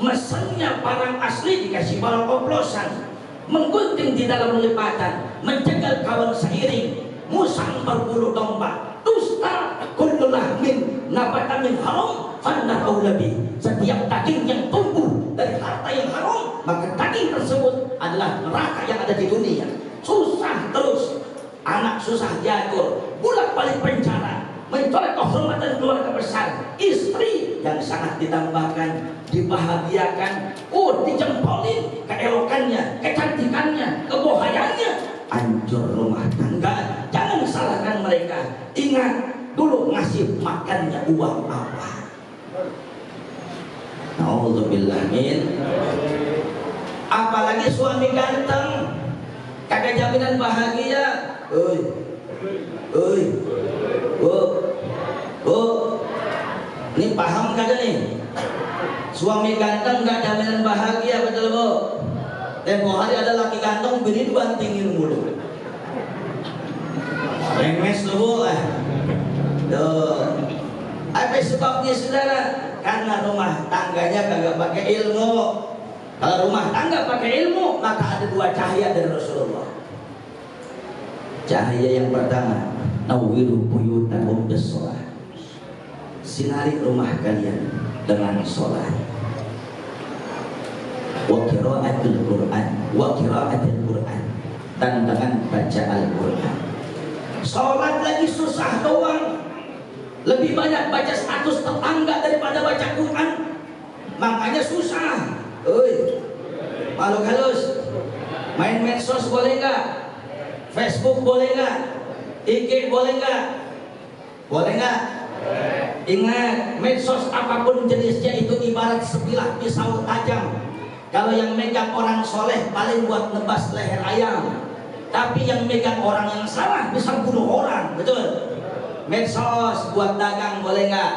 mesennya barang asli dikasih barang oplosan, menggunting di dalam lipatan, mencegal kawan seiring, musang berbulu domba, dusta, kullu lahmin nabata min haram fannahu labi. Setiap daging yang tumbuh dari harta yang haram, maka daging tersebut adalah neraka yang ada di dunia. Susah terus, anak susah diatur, bolak-balik penjara, mencolek kehormatan keluarga besar, istri yang sangat ditambahkan, dibahagiakan, dijempolin keelokannya, kecantikannya, kebohayannya, hancur rumah tangga. Jangan salahkan mereka. Ingat dulu ngasih makannya uang apa? Na'udzubillah min. Apalagi suami ganteng, kagak jaminan bahagia. Ini paham kagak nih? Suami ganteng gak jaminan bahagia, betul Bu? Tempoh hari ada laki ganteng, bini dibantingin mulu. Remes lu Bu. Apa sebabnya saudara? Karena rumah tangganya kagak pakai ilmu. Kalau rumah tangga pakai ilmu, maka ada dua cahaya dari Rasulullah. Cahaya yang pertama, nawwiru buyutakum bis-shalah. Sinari rumah kalian dengan sholat. Wa qira'atul Qur'an, wa qira'atul Qur'an, dan dengan baca Al-Qur'an. Sholat lagi susah doang, lebih banyak baca status tetangga daripada baca Quran, makanya susah. Makhluk halus, main medsos boleh nggak? Facebook boleh nggak? IG boleh nggak? Boleh nggak? Ingat, medsos apapun jenisnya itu ibarat sebilah pisau tajam. Kalau yang megang orang soleh paling buat nebas leher ayam, tapi yang megang orang yang salah bisa bunuh orang, betul? Medsos buat dagang boleh nggak?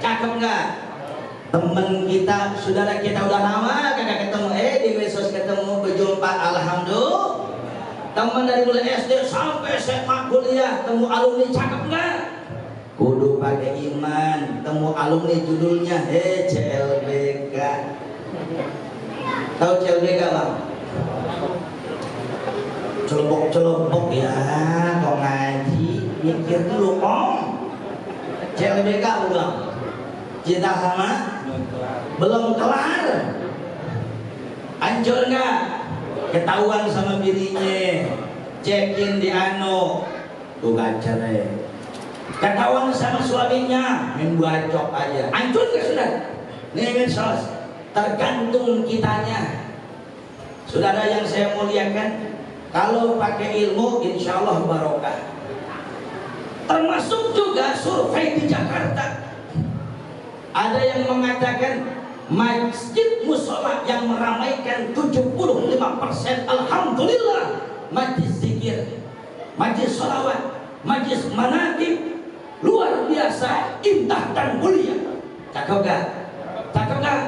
Cakep nggak? Temen kita, saudara kita udah lama kagak ketemu, di medsos ketemu, berjumpa, alhamdulillah. Temen dari mulai SD sampai SMA kuliah, temu alumni, cakep nggak? kudu pakai iman. Temu alumni judulnya CLBK. Tahu CLBK bang? Celobok ya, kau ngaji mikir dulu om. CLBK ulang. Cinta sama belum kelar. Hancur nggak? Ketahuan sama bininya, cekin di ano, tuh cerai. Ketahuan sama suaminya, main bacok aja. Hancur nggak sudah? Nih sos, tergantung kitanya. Saudara yang saya muliakan, kalau pakai ilmu, insya Allah barokah. Termasuk juga survei di Jakarta. Ada yang mengatakan masjid musola yang meramaikan 75%, alhamdulillah, majlis zikir, majlis sholawat, majlis manaqib, luar biasa, indah dan mulia. Cakep gak? Cakep gak?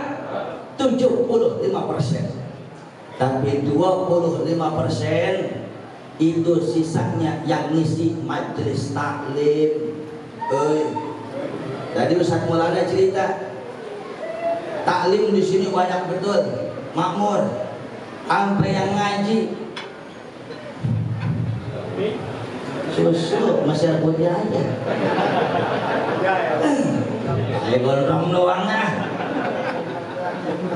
75%. Tapi 25% itu sisanya yang ngisi majlis taklim. Jadi Ustaz Maulana cerita, taklim di sini banyak betul, makmur, sampai yang ngaji susu masih putih aja. Saya gondrong doang lah.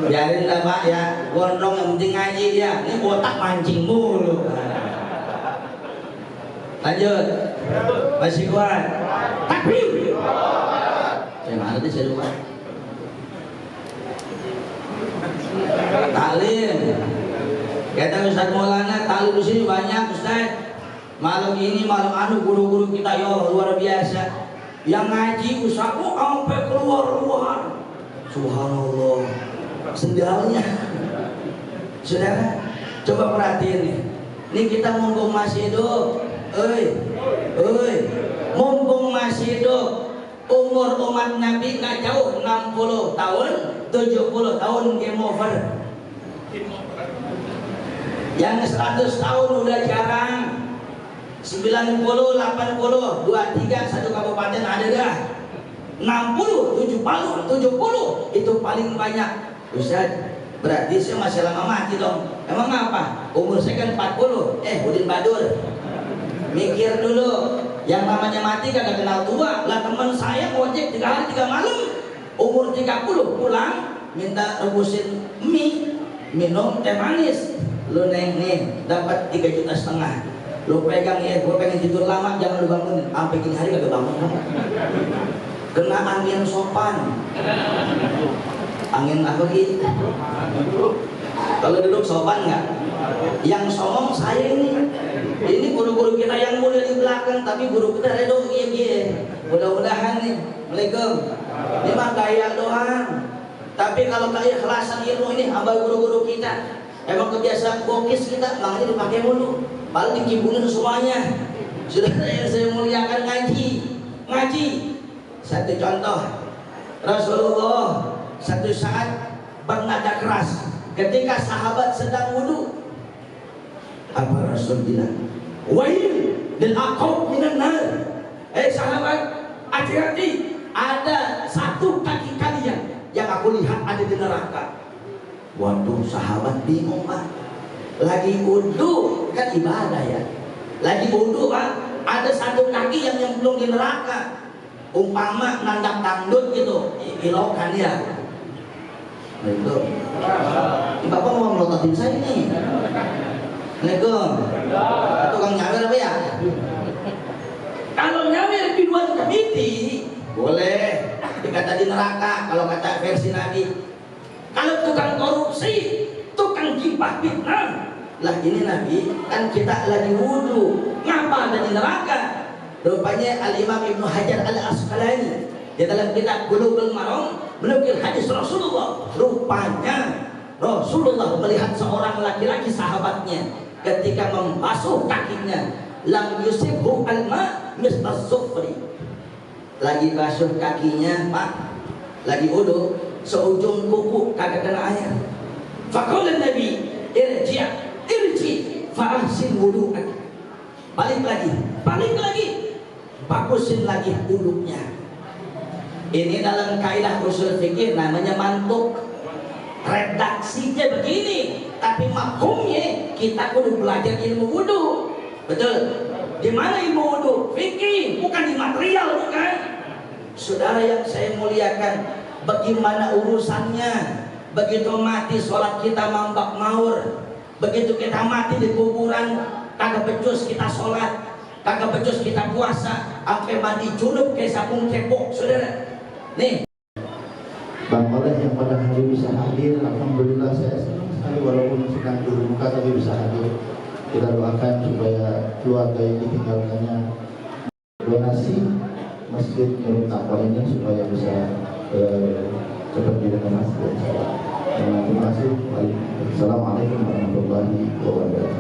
Biarin lah pak ya, gondrong yang penting ngaji dia. Ini otak mancing mulu. Lanjut, masih kuat. Takbir. Saya mana tadi saya lupa. Taklim. Kata Ustaz Maulana, taklim di sini banyak Ustaz. Malam ini malam anu guru-guru kita ya luar biasa. Yang ngaji Ustaz sampai keluar-luar. Subhanallah. Sendalnya. Saudara, coba perhatiin nih. Ini kita mumpung masih hidup. Mumpung masih hidup. Umur umat Nabi nggak jauh, 60 tahun, 70 tahun game over. Yang 100 tahun udah jarang. 90, 80, 23 satu kabupaten ada dah. 60, 70 itu paling banyak. Ustaz, berarti saya masih lama mati dong. Emang apa? Umur saya kan 40. Udin Badur. Mikir dulu, yang namanya mati kagak kenal tua. Lah teman saya ngojek 3 hari 3 malam, umur 30 pulang minta rebusin mie, minum teh manis. Lu neng nih dapat 3,5 juta. Lu pegang ya, gua pengen tidur lama, jangan lu bangunin. Sampai gini hari kagak bangun. Kena angin sopan. Angin apa gitu? Kalau duduk sopan nggak? Yang somong saya ini. Ini guru-guru kita yang mulia di belakang, tapi guru kita redo iya. Mudah-mudahan nih, Assalamualaikum. Ini mah gaya doang. Tapi kalau keikhlasan ilmu ini hamba guru-guru kita, emang kebiasaan bokis kita, makanya dipakai mulu. Paling dikibulin semuanya. Sudah saya muliakan ngaji. Satu contoh, Rasulullah satu saat bernada keras ketika sahabat sedang wudu. Apa Rasul bilang? Wahil dan aqab minan nar. Sahabat, hati-hati, ada satu kaki kalian yang aku lihat ada di neraka. Waduh, sahabat bingung pak. Lagi wudu kan ibadah ya. Lagi wudu pak, ada satu kaki yang belum di neraka. Umpama nandang dangdut gitu, ilokan ya. Itu. Bapak mau melototin saya nih. Assalamualaikum. Tukang nyawer apa ya? Kalau nyawer biduan kemiti boleh dikata di neraka kalau kata versi Nabi. Kalau tukang korupsi, tukang gibah fitnah, lah ini Nabi kan kita lagi wudu, ngapa ada di neraka? Rupanya Al-Imam Ibnu Hajar Al-Asqalani di dalam kitab Bulughul Maram menukil hadis Rasulullah. Rupanya Rasulullah melihat seorang laki-laki sahabatnya ketika membasuh kakinya, lam yusibhu alma mislas sufri. Lagi basuh kakinya pak, lagi wudu, seujung kuku kagak kena air. Faqala Nabi irji fa ahsin wudu'ak. Balik lagi bagusin lagi hulunya. Ini dalam kaidah usul fikih namanya mantuk. Redaksinya begini, tapi mafhumnya kita kudu belajar ilmu wudu. Betul? Di mana ilmu wudu? Fikih, bukan di material, bukan. Saudara yang saya muliakan, bagaimana urusannya? Begitu mati sholat kita mambak maur, begitu kita mati di kuburan kagak becus kita sholat, kagak becus kita puasa, sampai mandi junub kayak sabung cepok, saudara. Nih, Bang Oleh yang pada hari bisa hadir, alhamdulillah saya senang sekali walaupun sedang di muka tapi bisa hadir. Kita doakan supaya keluarga yang ditinggalkannya donasi masjid Nurul Taqwa ini supaya bisa cepat menjadi masjid. Terima kasih. Assalamualaikum warahmatullahi wabarakatuh.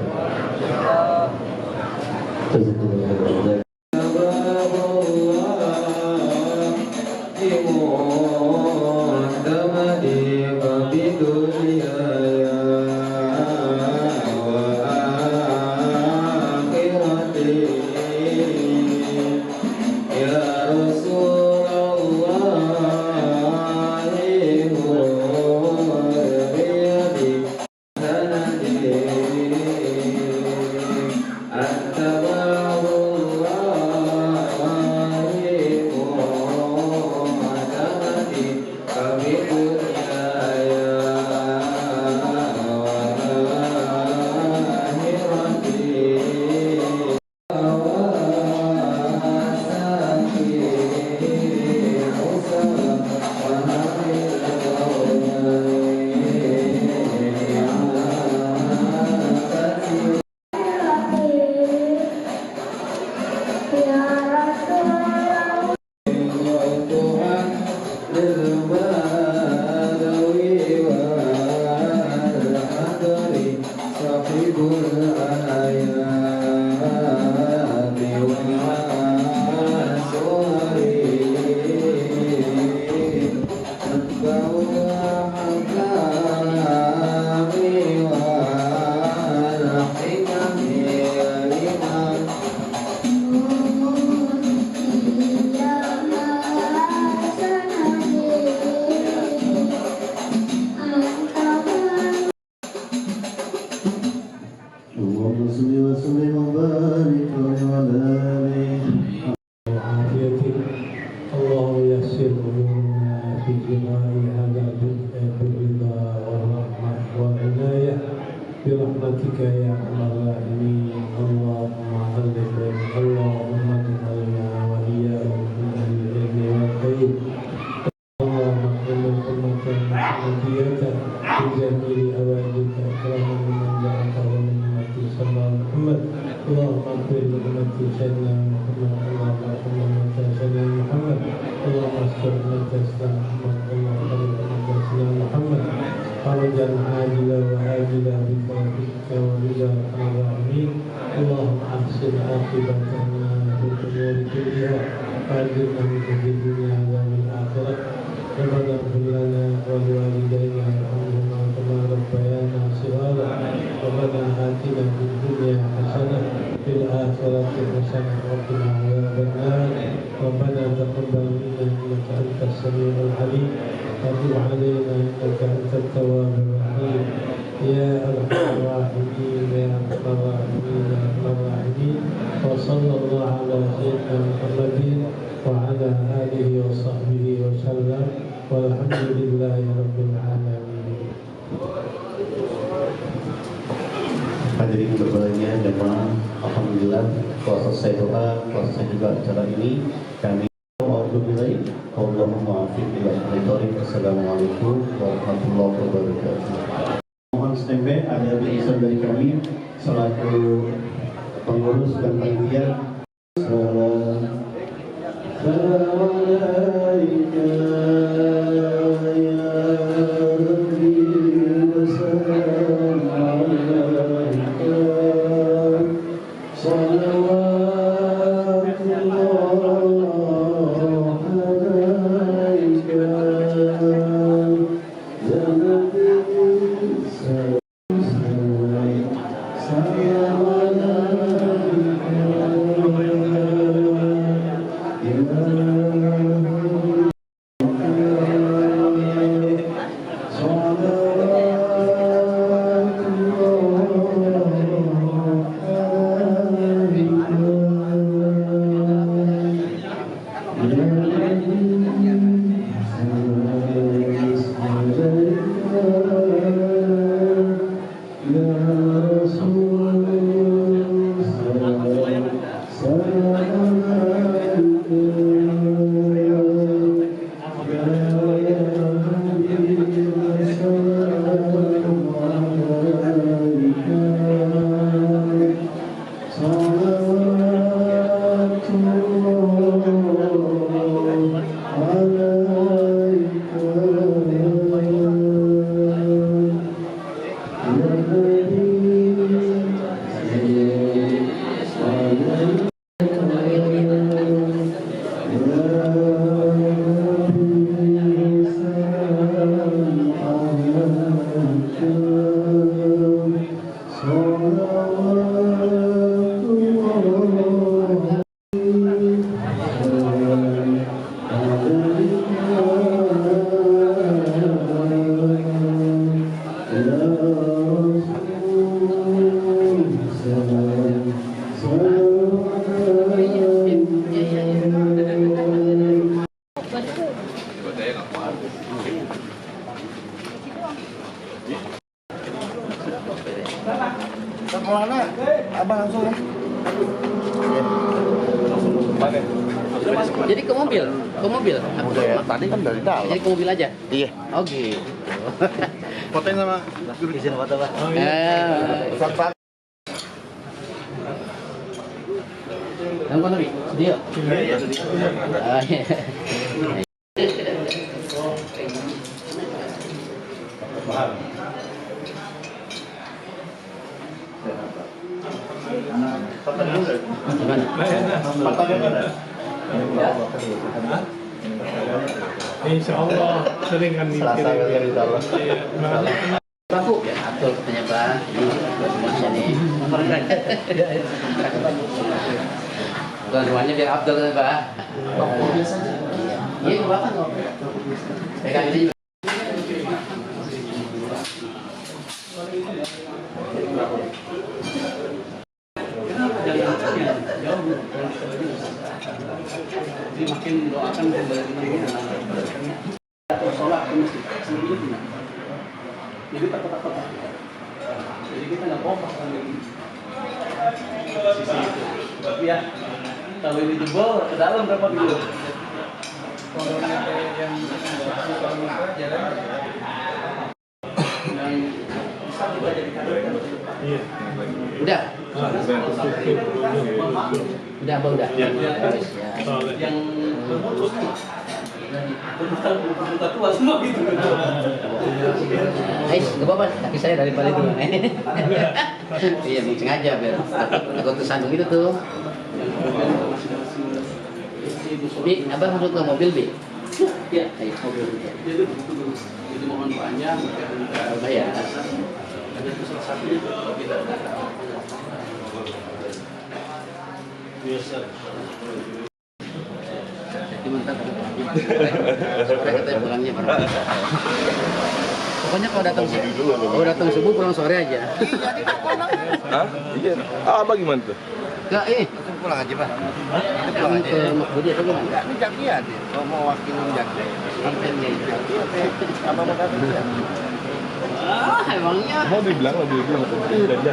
برحمتك يا ارحم الراحمين. اللهم علق اللهم اجعلنا واياهم من العلم والخير. اللهم اغفر امه محمديه بجميع اوائلك اكرم من جعلك ومن امتي صلى محمد. اللهم اغفر لامتي سيدنا محمد. اللهم ارحم امه سيدنا محمد. اللهم استر امه سيدنا محمد. اللهم اغفر امه سيدنا محمد. فرجا عاجلا وآجلا بفضلك ورضا الراحمين. اللهم احسن عاقبتنا في الامور كلها واجرنا من خزي الدنيا وعذاب الاخره. ربنا اغفر لنا ولوالدينا وارحمهما كما ربيانا صغارا. ربنا آتنا في الدنيا حسنه في الاخره حسنه وقنا عذاب النار. ربنا تقبل منا انك انت السميع العليم وتب علينا انك انت التواب الرحيم. يا ارحم الراحمين يا ارحم الراحمين يا ارحم الراحمين. وصلى الله على سيدنا محمد وعلى اله وصحبه وسلم والحمد لله رب العالمين. Hadirin berbahagia jemaah, alhamdulillah telah selesai doa, telah selesai juga acara ini. Kami Assalamualaikum warahmatullahi wabarakatuh. Mohon standby, ada barisan dari kami selaku pengurus dan panitia. Kemana? Abang langsung. Jadi ke mobil, Udah ya, tadi kan dari dalam. Jadi ke mobil aja. Iya. Oh gitu. Fotoin sama guru izin foto, Pak. Oh, iya. Pak. Yang mana, Bi? Dia. Iya, Ah, iya. Insya Allah sering kan Baku ya, atur katanya Pak. Ini bukan rumahnya biar Abdul kan Pak. Iya, ke Bapak kok. Pegang ini. Jadi makin doakan atau sholat ke masjid sendiri tidak. Jadi takut. Jadi kita nggak kompak lagi sisi itu. Tapi ya kalau ini jebol ke dalam berapa dulu? Yang bisa juga jadi kader. Iya. Udah. Udah apa udah? Ya. Yang buta tua semua gitu. Gak apa-apa, kaki saya daripada itu. Iya, sengaja biar takut tersandung itu tuh. Bi, abang masuk ke mobil, Bi? Iya, mobil. Itu mohon panjang, bayar. Ada salah satunya kita biasa. Pokoknya kalau datang subuh pulang sore aja. Hah? Iya. Apa gimana tuh? Enggak, Pulang aja, Pak. Pulang aja. Ke Makbudi atau gimana? Enggak, ini Jaki aja. Kalau mau wakilin Jaki. Jaki apa mau datang? Emangnya? Mau dibilang lebih aja.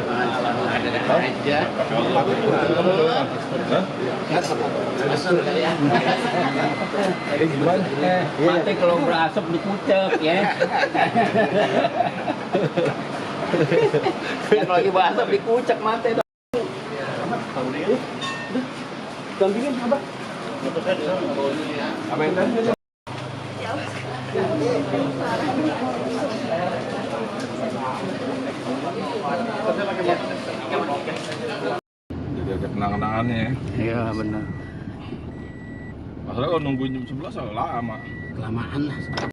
Asal kali ya. Gimana? Mati kalau berasap dikucek ya. Kalau lagi berasap dikucek mati. Gampingin apa? Apa yang tadi? Jadi ada kenang-kenangannya ya. Iya benar. Masalah kalau nungguin jam 11 lama. Kelamaan lah.